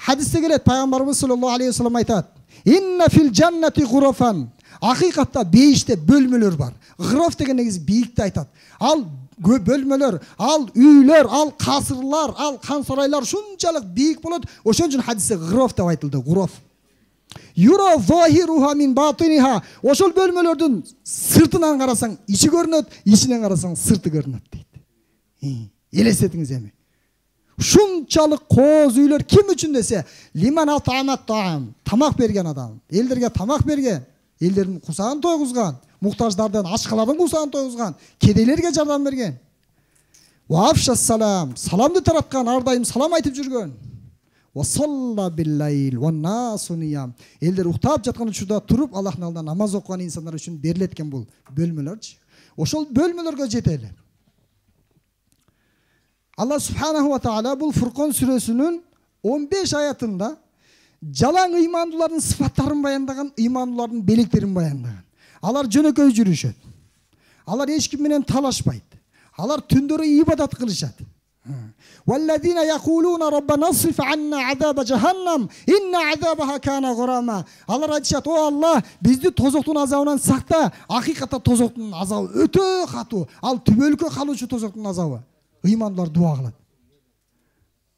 Hadiste келет, пайгамбарыбыз саллаллаху алейхи вассалам айтат: "Инна фил джаннати гурафан." Акыйкатта бейиште бөлмөлөр бар. Гыраф деген негизи бийикти айтат. Ал бөлмөлөр, ал үйлөр, ал касырлар, ал хан сарайлар шунчалык бийик болот. Ошон үчүн хадисте гыраф деп айтылды, гураф. Юра захируха мин батиниха. Ошол бөлмөлөрдүн сыртынан карасаң ичи көрүнөт, ичинен карасаң сырты көрүнөт дейт. Элестетиңиз эми. Шунчалык кооз үйлөр ким үчүн десе, лиман атамат таам, тамак берген адам. Элдерге тамак берген, элдердин кусагын тойгузган, муктаждардан ачкалардын кусагын тойгузган, кедейлерге жардам берген. Ва афшас салам, саламды тараткан, ар дайым салам айтып жүргөн. Ва салла биллайл ва насу ниям. Элдер уктап жаткан учурда туруп Аллахтын алдында намаз окуган инсандар үчүн берилеткен бул бөлмөлөрчү. Ошол бөлмөлөргө жетели. Allah subhanahu wa ta'ala бұл Furqan сүресінің 15 аятында жалаң имандылардың sıfattарын баяндаған, имандылардың белектерін баяндаған. Алар жөнөкөй жүрүшөт. Алар ешким менен талашпайт. Алар түндөрү ибадат кылышат. Валладина якулуна раббана сриф анна азаба жаханнам инна азабаха кана гурама. Алар айтышат: "О Алла, бизди тозоктун азабынан сакта." Акыйкатта тозоктун азабы өтө катуу. Ал түбөлүккө калуучу тозоктун азабы. Имандылар дуа кылат.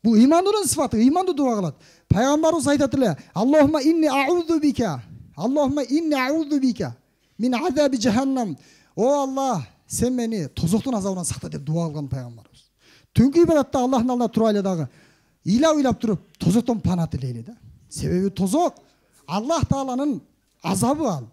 Бул имандын сыфаты, иманды дуа кылат. Пайгамбарыбыз айтат эле: "Аллахумма инни а'удhu бика. Аллахумма инни а'удhu бика мин азаби жаханнам." О Алла, сен мени тозоктун азабынан сакта деп дуа кылган пайгамбарыбыз. Түнкү ибадатта Аллахтын алдында турайлы дагы ыйлап туруп тозоктон пана тилейли да. Себеби тозок Аллах Тааланын азабы ал.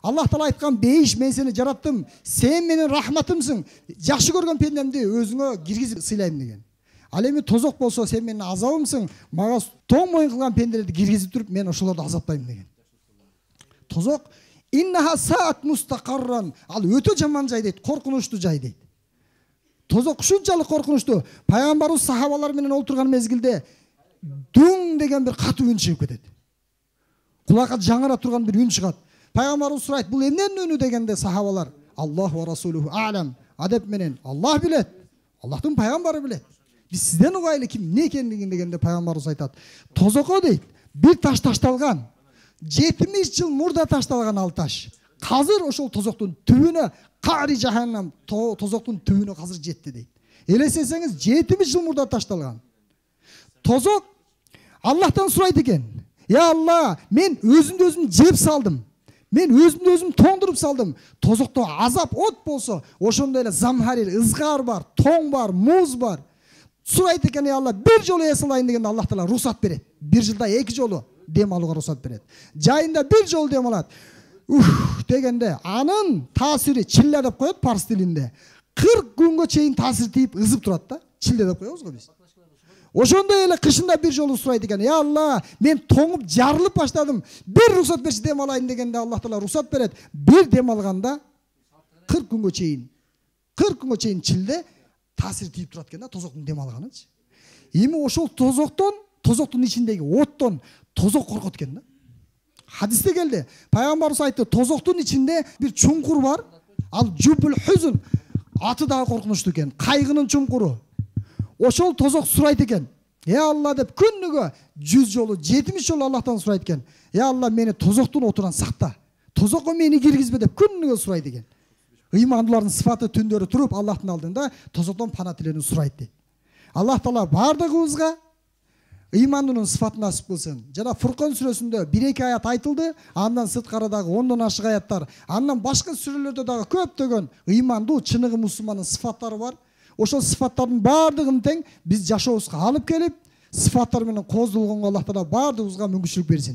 Аллах Таала айткан: "Бейиш, мен сени жараттым, сен менин рахматымсың. Жакшы көргөн пендемди өзүңө киргизип сыйлайм" деген. Ал эми тозок болсо сен менин азабымсың, мага тоң моюн кылган пенделерди киргизип туруп мен ошолорду азаптайм деген. Тозок иннаха саат мустақарран. Ал өтө жаман жай дейт, коркунучтуу жай дейт. Тозок ушунчалык коркунучтуу. Пайгамбарыбыз сахабалар менен олтурган мезгилде дуң деген бир катуу үн чыгып кетет. Кулакка жаңыра турган бир үн чыгат. Пайгамбарыбыз сурайт: "Бул эмненин үнү?" дегенде сахабалар: "Аллах ва расулуху а'лам." Адеп менен: "Аллах билет, Аллахтын пайгамбары билет. Биз сизден угайлы ким эмне экендигин" дегенде пайгамбарыбыз айтат: "Тозокко дейт, бир таш ташталган. 70 жыл мурда ташталган ал таш. Казыр ошол тозоктун түбүнө, кари жаханнам, тозоктун түбүнө казыр жетти" дейт. Элестесеңиз, 70 жыл мурда ташталган. Тозок Аллахтан сурайт экен: "Я Алла, мен өзүмдү өзүм жеп салдым. Мен өзүмдү өзүм тоңдуруп салдым. Тозокто азап от болсо, ошондой эле замхарир, ызгар бар, тоң бар, муз бар. Сурайт экен: "Я Алла, бир жолу эс алайын" дегенде Аллах Таала рухсат берет. Бир жылда 2 жолу дем алууга рухсат берет. Жайында бир жолу дем алат. Дегенде анын таасири чилле деп коет парс тилинде. 40 күнгө чейин таасир тийип ызып турат да. Чилле деп коебуз го биз. Ошондой эле кышында бир жолу сурайт экен: "Я Алла, мен тоңуп жарылып баштадым. Бир рухсат берчи дем алайын" дегенде Аллах Таала рухсат берет. Бир дем алганда 40 күнгө чейин чилде таасир тийип турат экен да, тозоктун дем алганычы. Эми ошол тозоктун ичиндеги оттон тозок коркот экен да. Хадисте келди. Пайгамбарыбыз айтты: "Тозоктун ичинде бир чуңкур бар. Ал жубул хузун. Аты дагы коркунучтуу экен. Кайгынын чуңкуру. Ошол тозок сурайт экен: "Я Алла" деп күнүгө 100 жолу, 70 жолу Аллахтан сурайт экен: "Я Алла, мени тозоктун отунан сакта. Тозокко мени киргизбе" деп күнүгө сурайт экен. Ыймандуулардын сыфаты түндөрү туруп Аллахтын алдында тозоктон пана тилерин сурайт дейт. Аллах Таала бардыгыбызга ыймандын сыфатын насип кылсын. Жана Furqan сүрөсүндө 1-2 аят айтылды, андан сырткары дагы 10дон ашык аяттар, андан башка сүрөлөрдө дагы көптөгөн ыймандуу, чыныгы мусулмандын сыфаттары бар. Ошол сыфаттардын бардыгын тең биз жашообузга алып келип, сыфаттар менен кооздолгонго Аллах Таала бардыгыбызга мүмкүнчүлүк берсин.